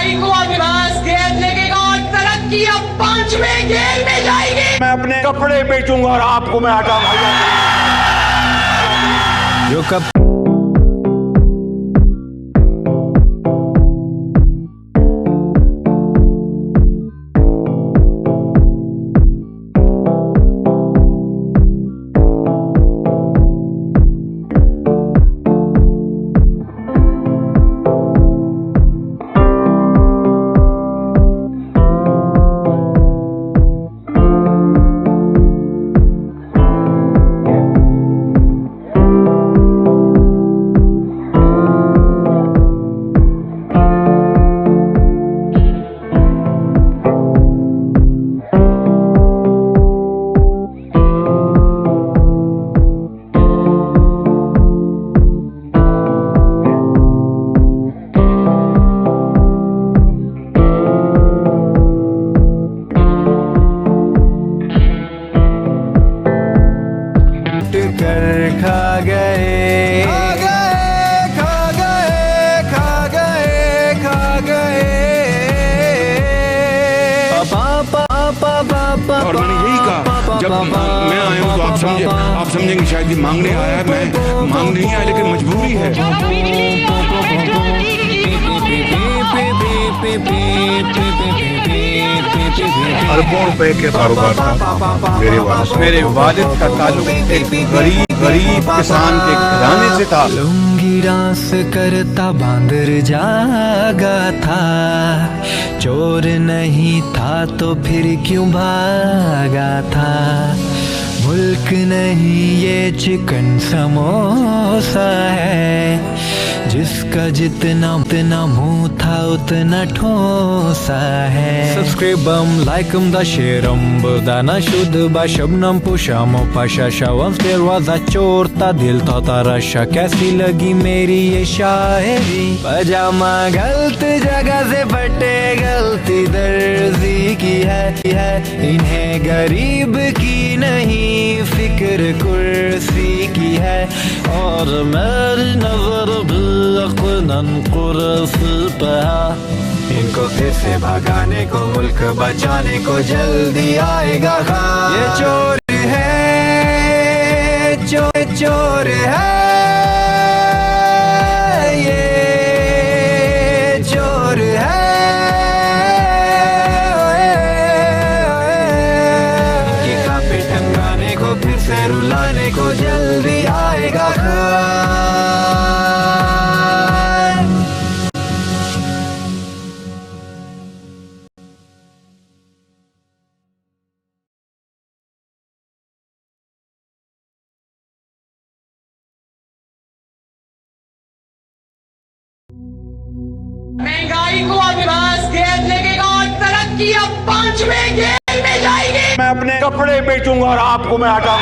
महंगाई को अविनाश घेर लेगा और तरक्की अब 5वें घेर में जाएगी। मैं अपने कपड़े बेचूंगा और आपको मैं हटा जो कब खा गए और मैंने यही कहा जब मैं आया हूँ तो आप समझेंगे शायद ये मांगने आया है। मैं मांग नहीं आया लेकिन मजबूरी है। अरबों रुपए के कारोबार था मेरे वालिद का ताल्लुक एक गरीब किसान के घराने से था। लुंगी डांस करता बांदर जागा था, चोर नहीं था तो फिर क्यों भागा था। मुल्क नहीं ये चिकन समोसा है, जिसका जितना मुंह था उतना ठोसा है। Subscribe like da share'm burdana shud ba shabnam pushamo pasha once there was a चोर था दिल था ताराशा। कैसी लगी मेरी ये शायरी, पजामा गलत जगह से फटे गलती दर्जी की है। इन्हें गरीब की नहीं फिक्र कुर्सी की है, और मेरी नजर भी यकीनन कुर्सी पे है। इनको फिर से भगाने को मुल्क बचाने को जल्दी आएगा खान। ये चोर है, चोर है, ये चोर है। ये कापे टंगाने को फिर से रुलाने को जल्दी आएगा खान। महंगाई को अविनाश घेर लेगा और तरक्की अब 5वें घेर में जाएगी। मैं अपने कपड़े बेचूंगा और आपको मैं हटा